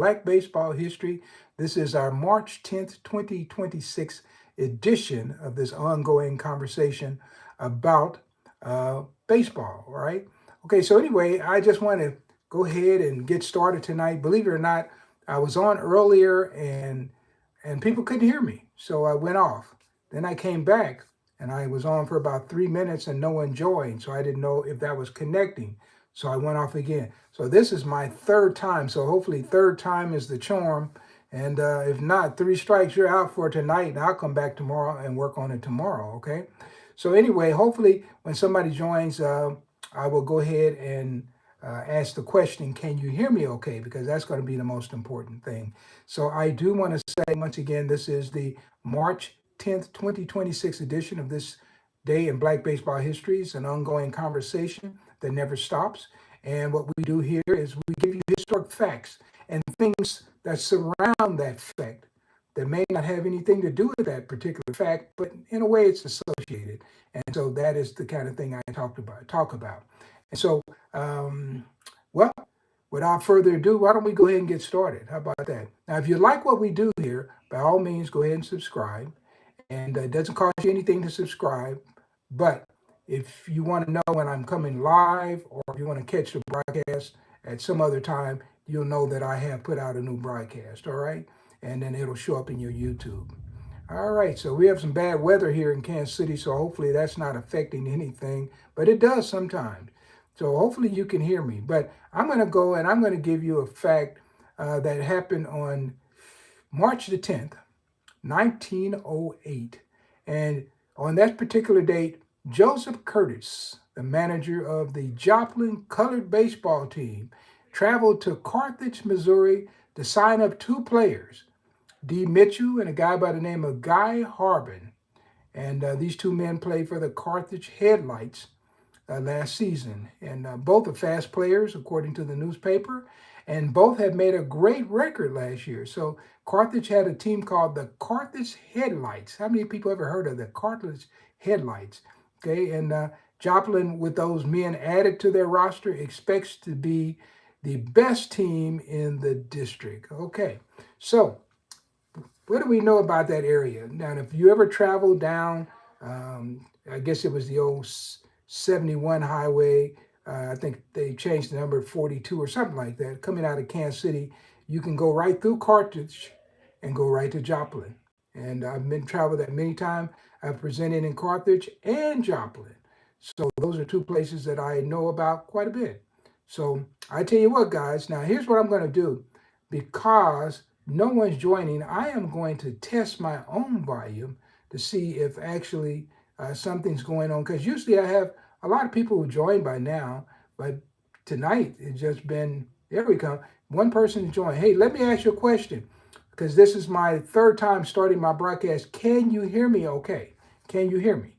Black Baseball History. This is our March 10th, 2026 edition of this ongoing conversation about baseball, all right? Okay, so anyway, I just want to go ahead and get started tonight. Believe it or not, I was on earlier and people couldn't hear me, so I went off. Then I came back and I was on for about 3 minutes and no one joined, so I didn't know if that was connecting. So I went off again. So this is my third time. So hopefully third time is the charm. And if not, three strikes, you're out for tonight. And I'll come back tomorrow and work on it tomorrow. Okay. So anyway, hopefully when somebody joins, I will go ahead and ask the question, can you hear me okay? Because that's going to be the most important thing. So I do want to say once again, this is the March 10th, 2026 edition of this day in Black Baseball History. It's an ongoing conversation that never stops. And what we do here is we give you historic facts and things that surround that fact that may not have anything to do with that particular fact, but in a way it's associated. And so that is the kind of thing I talk about. And so, um, well, without further ado, why don't we go ahead and get started? How about that? Now, if you like what we do here, by all means, go ahead and subscribe. And it doesn't cost you anything to subscribe. But if you want to know when I'm coming live or if you want to catch the broadcast at some other time, you'll know that I have put out a new broadcast, all right? And then it'll show up in your YouTube. All right, so we have some bad weather here in Kansas City, so hopefully that's not affecting anything, but it does sometimes. So hopefully you can hear me. But I'm going to go and I'm going to give you a fact that happened on March the 10th, 1908. And on that particular date, Joseph Curtis, the manager of the Joplin colored baseball team, traveled to Carthage, Missouri to sign up two players, D. Mitchell and a guy by the name of Guy Harbin. And these two men played for the Carthage Headlights last season. And both are fast players, according to the newspaper, and both have made a great record last year. So Carthage had a team called the Carthage Headlights. How many people ever heard of the Carthage Headlights? Okay, and Joplin, with those men added to their roster, expects to be the best team in the district. Okay, so what do we know about that area? Now, if you ever travel down, I guess it was the old 71 highway. I think they changed the number to 42 or something like that. Coming out of Kansas City, you can go right through Carthage and go right to Joplin. And I've been traveled that many times. I've presented in Carthage and Joplin. So those are two places that I know about quite a bit. So I tell you what, guys, now here's what I'm going to do. Because no one's joining, I am going to test my own volume to see if actually something's going on. Because usually I have a lot of people who join by now, but tonight it's just been, there we go. One person joined. Hey, let me ask you a question, because this is my third time starting my broadcast. Can you hear me okay? Can you hear me?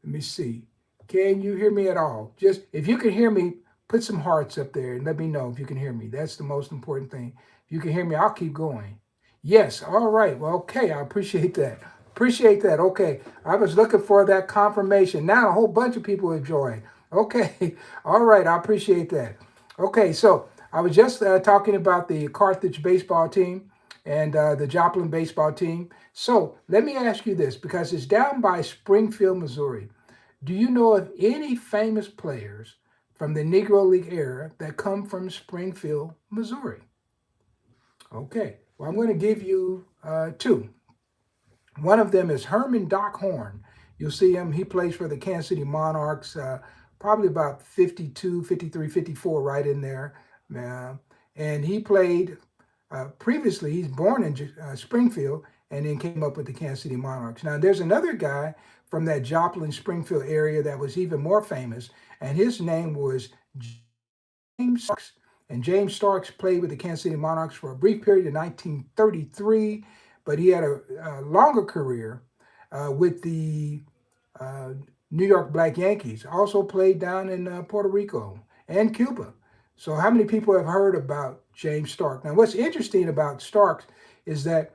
Let me see. Can you hear me at all? Just, if you can hear me, put some hearts up there and let me know if you can hear me. That's the most important thing. If you can hear me, I'll keep going. Yes, all right. Well, okay, I appreciate that. Appreciate that. Okay, I was looking for that confirmation. Now a whole bunch of people have joined. Okay, all right, I appreciate that. Okay, so I was just talking about the Carthage baseball team and the Joplin baseball team. So let me ask you this, because it's down by Springfield, Missouri. Do you know of any famous players from the Negro League era that come from Springfield, Missouri? Okay, well, I'm going to give you two. One of them is Herman Doc Horn. You'll see him. He plays for the Kansas City Monarchs, probably about 52, 53, 54, right in there. And he played previously, he's born in Springfield and then came up with the Kansas City Monarchs. Now, there's another guy from that Joplin, Springfield area that was even more famous, and his name was James Starks. And James Starks played with the Kansas City Monarchs for a brief period in 1933, but he had a longer career with the New York Black Yankees. Also played down in Puerto Rico and Cuba. So how many people have heard about James Stark? Now, what's interesting about Starks is that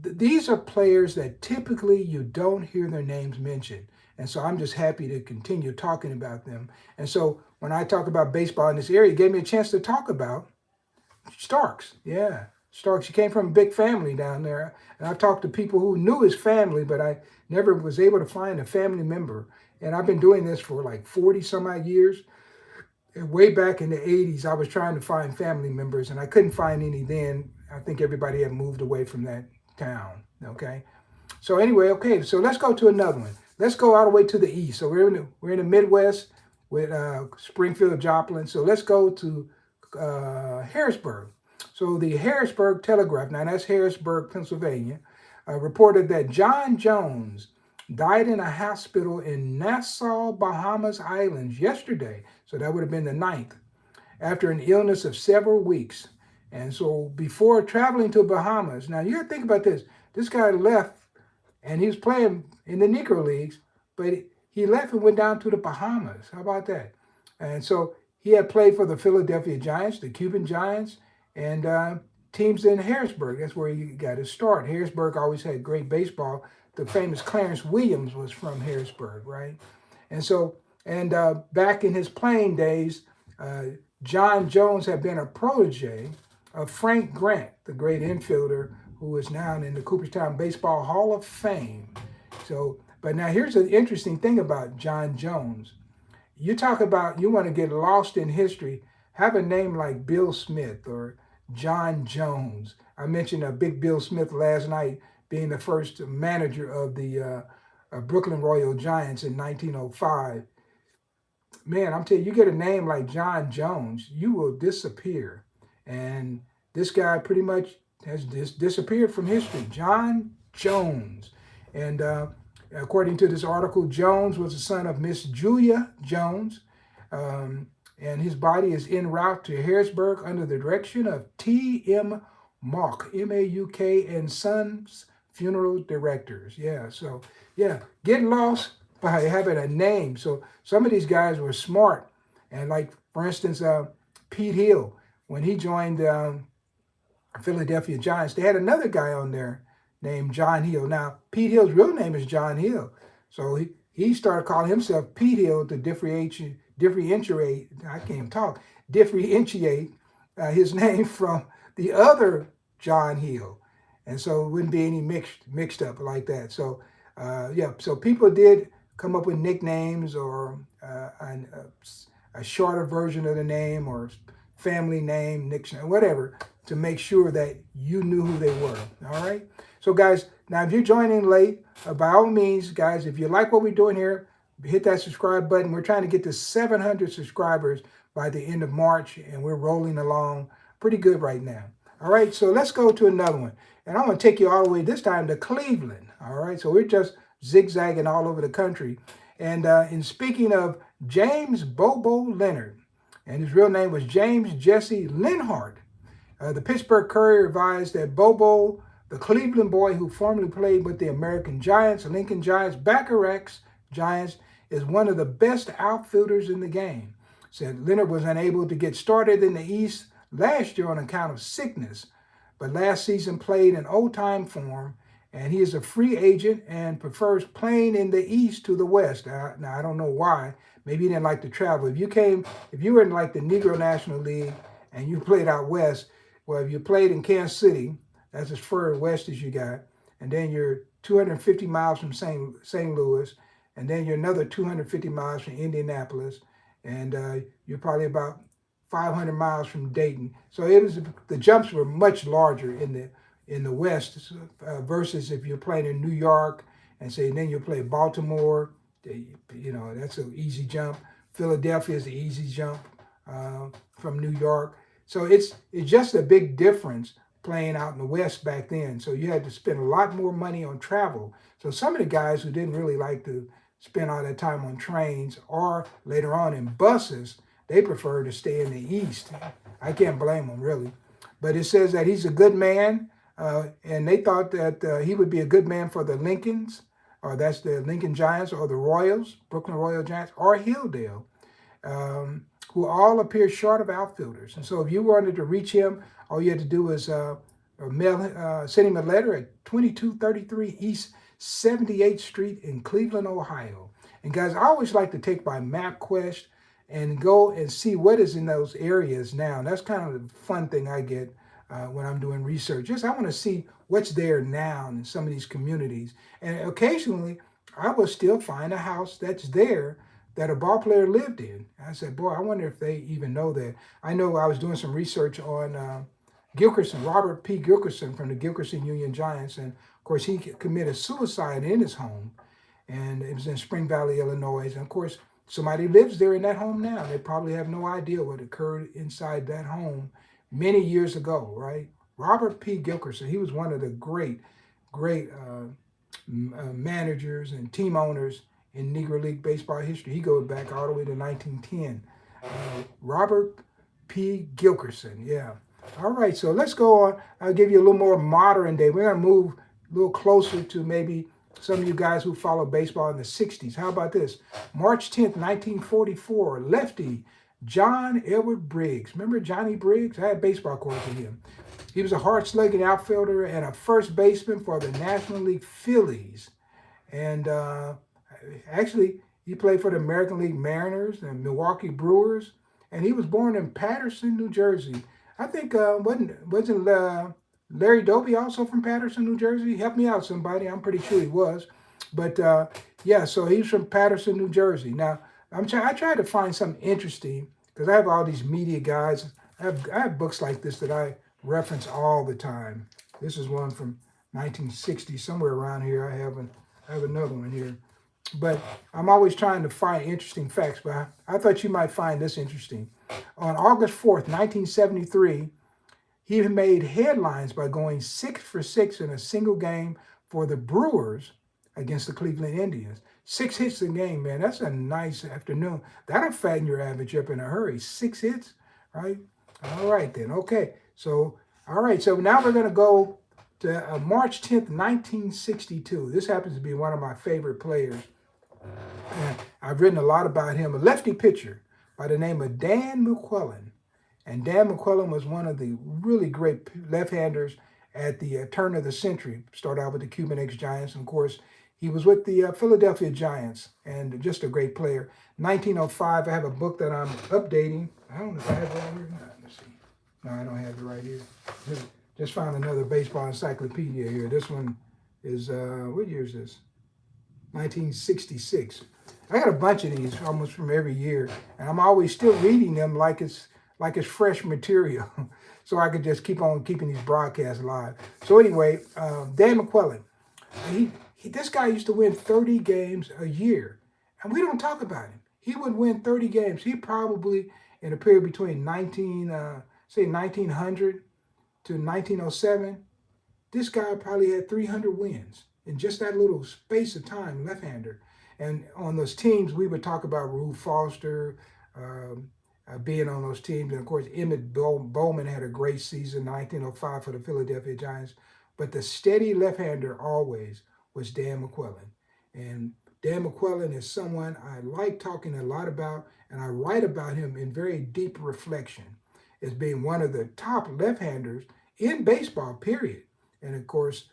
these are players that typically you don't hear their names mentioned. And so I'm just happy to continue talking about them. And so when I talk about baseball in this area, it gave me a chance to talk about Starks. Yeah, Starks. He came from a big family down there. And I've talked to people who knew his family, but I never was able to find a family member. And I've been doing this for like 40 some odd years. And way back in the 80s, I was trying to find family members and I couldn't find any then. I think everybody had moved away from that town. Okay. So anyway, okay, so let's go to another one. Let's go all the way to the east. So we're in the Midwest with Springfield, Joplin. So let's go to Harrisburg. So the Harrisburg Telegraph, now that's Harrisburg, Pennsylvania, reported that John Jones died in a hospital in Nassau, Bahamas Islands yesterday. So that would have been the 9th, after an illness of several weeks. And so before traveling to Bahamas, now you got to think about this. This guy left and he was playing in the Negro Leagues, but he left and went down to the Bahamas. How about that? And so he had played for the Philadelphia Giants, the Cuban Giants, and teams in Harrisburg. That's where he got his start. Harrisburg always had great baseball. The famous Clarence Williams was from Harrisburg, right? And so, back in his playing days, John Jones had been a protege of Frank Grant, the great infielder who is now in the Cooperstown Baseball Hall of Fame. So, but now here's an interesting thing about John Jones. You talk about, you want to get lost in history, have a name like Bill Smith or John Jones. I mentioned a big Bill Smith last night being the first manager of the Brooklyn Royal Giants in 1905. Man, I'm telling you, you get a name like John Jones, you will disappear. And this guy pretty much has disappeared from history. John Jones. And according to this article, Jones was the son of Miss Julia Jones. And his body is en route to Harrisburg under the direction of T.M. Mauk, M-A-U-K, and Sons Funeral Directors. Yeah, so, yeah, get lost by having a name. So some of these guys were smart. And like, for instance, Pete Hill, when he joined Philadelphia Giants, they had another guy on there named John Hill. Now, Pete Hill's real name is John Hill. So he started calling himself Pete Hill to differentiate his name from the other John Hill. And so it wouldn't be any mixed up like that. So, yeah, so people did come up with nicknames or a shorter version of the name or family name, nickname, whatever, to make sure that you knew who they were. All right. So guys, now if you're joining late, by all means, guys, if you like what we're doing here, hit that subscribe button. We're trying to get to 700 subscribers by the end of March, and we're rolling along pretty good right now. All right. So let's go to another one. And I'm going to take you all the way this time to Cleveland. All right. So we're just zigzagging all over the country. And in speaking of James Bobo Leonard, and his real name was James Jesse Linhart, the Pittsburgh Courier advised that Bobo, the Cleveland boy who formerly played with the American Giants, Lincoln Giants, Bacharach's Giants, is one of the best outfielders in the game. Said Leonard was unable to get started in the East last year on account of sickness, but last season played in old-time form, and he is a free agent and prefers playing in the East to the West. Now, I don't know why. Maybe he didn't like to travel. If you were in like the Negro National League and you played out West, well, if you played in Kansas City, that's as far west as you got, and then you're 250 miles from St. Louis, and then you're another 250 miles from Indianapolis, and you're probably about 500 miles from Dayton. So the jumps were much larger in the West versus if you're playing in New York and say then you play Baltimore, that's an easy jump. Philadelphia is an easy jump from New York. So it's just a big difference playing out in the West back then. So you had to spend a lot more money on travel. So some of the guys who didn't really like to spend all that time on trains or later on in buses, they prefer to stay in the East. I can't blame them, really. But it says that he's a good man, and they thought that he would be a good man for the Lincolns, or that's the Lincoln Giants, or the Royals, Brooklyn Royal Giants, or Hilldale, who all appear short of outfielders. And so if you wanted to reach him, all you had to do was send him a letter at 2233 East 78th Street in Cleveland, Ohio. And guys, I always like to take my MapQuest and go and see what is in those areas now. And that's kind of the fun thing I get when I'm doing research. Just I want to see what's there now in some of these communities. And occasionally, I will still find a house that's there that a ball player lived in. I said, boy, I wonder if they even know that. I know I was doing some research on Gilkerson, Robert P. Gilkerson from the Gilkerson Union Giants. And of course, he committed suicide in his home. And it was in Spring Valley, Illinois. And of course, somebody lives there in that home now. They probably have no idea what occurred inside that home many years ago, right? Robert P. Gilkerson, he was one of the great managers and team owners in Negro League baseball history. He goes back all the way to 1910. Robert P. Gilkerson, yeah. All right, so let's go on. I'll give you a little more modern day. We're going to move a little closer to maybe some of you guys who follow baseball in the 60s. How about this? March 10th, 1944, lefty John Edward Briggs. Remember Johnny Briggs? I had baseball cards with him. He was a hard-slugging outfielder and a first baseman for the National League Phillies. And actually, he played for the American League Mariners and Milwaukee Brewers. And he was born in Paterson, New Jersey. I think, wasn't Larry Doby also from Paterson, New Jersey? Help me out, somebody. I'm pretty sure he was. But yeah, so he's from Paterson, New Jersey. Now, I try to find something interesting because I have all these media guides. I have books like this that I reference all the time. This is one from 1960, somewhere around here. I have another one here. But I'm always trying to find interesting facts. But I thought you might find this interesting. On August 4th, 1973, he made headlines by going 6 for 6 in a single game for the Brewers against the Cleveland Indians. 6 hits a game, man. That's a nice afternoon. That'll fatten your average up in a hurry. 6 hits, right? All right, then. Okay. So, all right. So now we're going to go to March 10th, 1962. This happens to be one of my favorite players. And I've written a lot about him. A lefty pitcher by the name of Dan McClellan. And Dan McClellan was one of the really great left-handers at the turn of the century. Started out with the Cuban ex-Giants. And of course, he was with the Philadelphia Giants and just a great player. 1905, I have a book that I'm updating. I don't know if I have it right here. No, let's see. No, I don't have it right here. Just found another baseball encyclopedia here. This one is, what year is this? 1966. I got a bunch of these almost from every year. And I'm always still reading them like it's fresh material. So I could just keep on keeping these broadcasts live. So anyway, Dan McClellan, this guy used to win 30 games a year. And we don't talk about him. He would win 30 games. He probably, in a period between 1900 to 1907, this guy probably had 300 wins in just that little space of time, left-hander. And on those teams, we would talk about Rube Foster, being on those teams. And of course, Emmett Bowman had a great season, 1905 for the Philadelphia Giants. But the steady left-hander always was Dan McClellan. And Dan McClellan is someone I like talking a lot about, and I write about him in very deep reflection as being one of the top left-handers in baseball, period. And of course,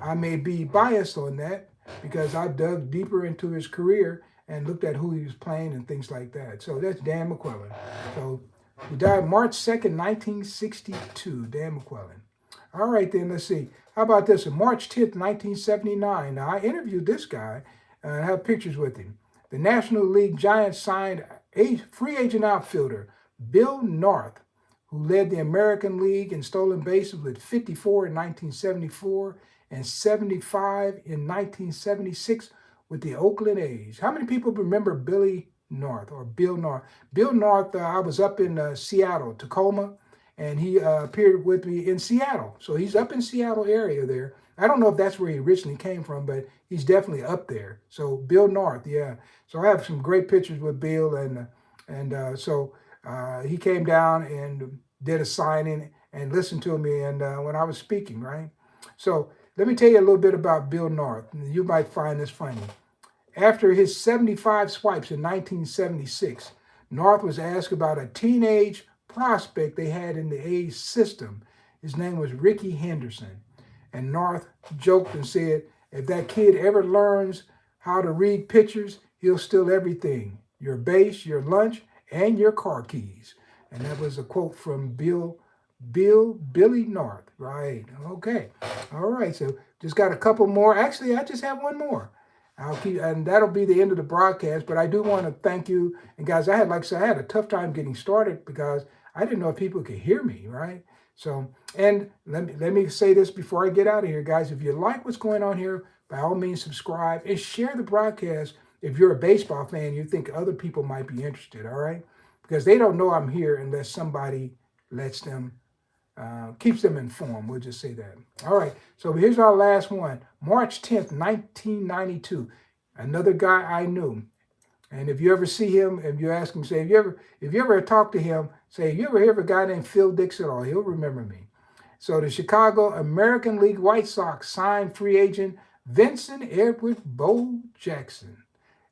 I may be biased on that because I dug deeper into his career and looked at who he was playing and things like that. So that's Dan McClellan. So he died March 2nd, 1962, Dan McClellan. All right, then, let's see. How about this? On March 10th, 1979. Now, I interviewed this guy, and I have pictures with him. The National League Giants signed a free agent outfielder, Bill North, who led the American League in stolen bases with 54 in 1974 and 75 in 1976 with the Oakland A's. How many people remember Billy North or Bill North? Bill North, I was up in Seattle, Tacoma, and he appeared with me in Seattle. So he's up in Seattle area there. I don't know if that's where he originally came from, but he's definitely up there. So Bill North, yeah. So I have some great pictures with Bill, and so he came down and did a signing and listened to me and when I was speaking, right? So let me tell you a little bit about Bill North. You might find this funny. After his 75 swipes in 1976, North was asked about a teenage prospect they had in the A's system. His name was Ricky Henderson. And North joked and said, if that kid ever learns how to read pictures, he'll steal everything. your base, your lunch, and your car keys. And that was a quote from Billy North. Right. Okay. All right. So just got a couple more. Actually, I just have one more. I'll keep, and that'll be the end of the broadcast. But I do want to thank you. And guys, I had, like I said, I had a tough time getting started because I didn't know if people could hear me, right? So, and let me say this before I get out of here, guys. If you like what's going on here, by all means, subscribe and share the broadcast. If you're a baseball fan, you think other people might be interested, all right? Because they don't know I'm here unless somebody lets them keeps them informed. We'll just say that. All right. So here's our last one. March 10th, 1992. Another guy I knew. And if you ever see him, if you ask him, say, if you ever talk to him, say, you ever hear of a guy named Phil Dixon? Oh, he'll remember me. So the Chicago American League White Sox signed free agent Vincent Edward Bo Jackson,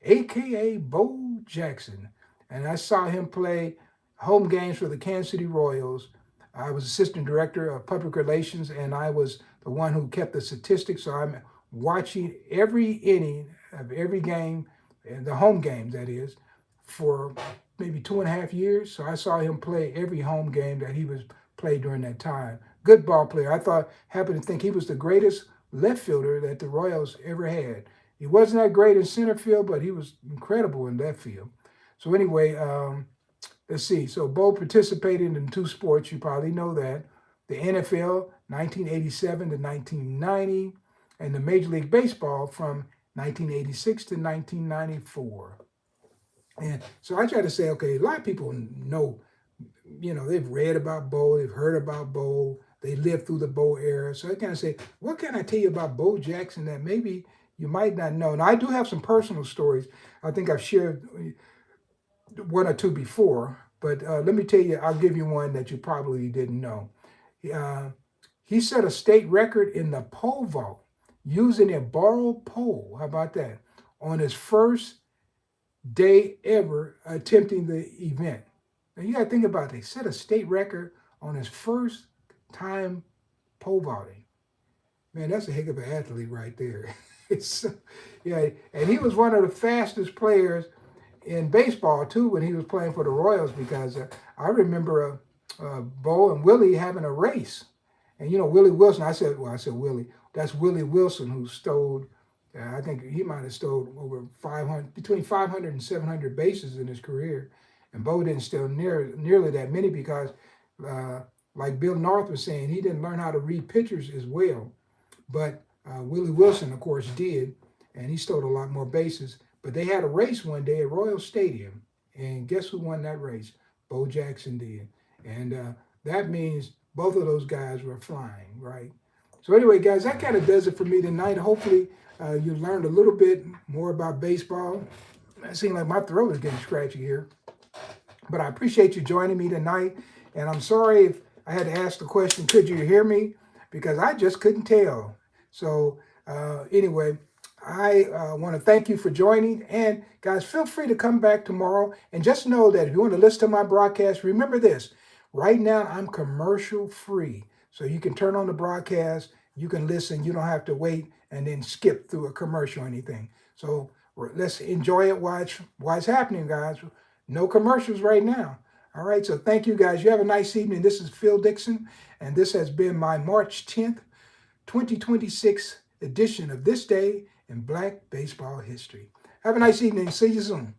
aka Bo Jackson. And I saw him play home games for the Kansas City Royals. I was assistant director of public relations, and I was the one who kept the statistics. So I'm watching every inning of every game, and the home games, that is, for maybe 2.5 years. So I saw him play every home game that he was played during that time. Good ball player. Happened to think he was the greatest left fielder that the Royals ever had. He wasn't that great in center field, but he was incredible in left field. So anyway, let's see. So Bo participated in 2 sports. You probably know that. The NFL, 1987 to 1990, and the Major League Baseball from 1986 to 1994. And so I try to say, okay, a lot of people know, they've read about Bo, they've heard about Bo, they lived through the Bo era. So I kind of say, what can I tell you about Bo Jackson that maybe you might not know? Now, I do have some personal stories. I think I've shared 1 or 2 before, but let me tell you, I'll give you one that you probably didn't know. He set a state record in the pole vault using a borrowed pole. How about that? On his first day ever attempting the event. Now you got to think about it. He set a state record on his first time pole vaulting. Man, that's a heck of an athlete right there. Yeah, and he was one of the fastest players in baseball too when he was playing for the Royals, because I remember Bo and Willie having a race, and Willie Wilson. I said Willie. That's Willie Wilson, who stole. I think he might have stole over 500, between 500 and 700 bases in his career, and Bo didn't steal nearly that many because, like Bill North was saying, he didn't learn how to read pitchers as well. But Willie Wilson, of course, did, and he stole a lot more bases. But they had a race one day at Royal Stadium, and guess who won that race? Bo Jackson did. And that means both of those guys were flying, right? So anyway, guys, that kind of does it for me tonight. Hopefully you learned a little bit more about baseball. It seems like my throat is getting scratchy here. But I appreciate you joining me tonight. And I'm sorry if I had to ask the question, could you hear me? Because I just couldn't tell. So anyway, I want to thank you for joining. And guys, feel free to come back tomorrow. And just know that if you want to listen to my broadcast, remember this. Right now, I'm commercial free. So you can turn on the broadcast. You can listen. You don't have to wait and then skip through a commercial or anything. So let's enjoy it while it's happening, guys. No commercials right now. All right. So thank you, guys. You have a nice evening. This is Phil Dixon. And this has been my March 10th, 2026 edition of This Day in Black Baseball History. Have a nice evening. See you soon.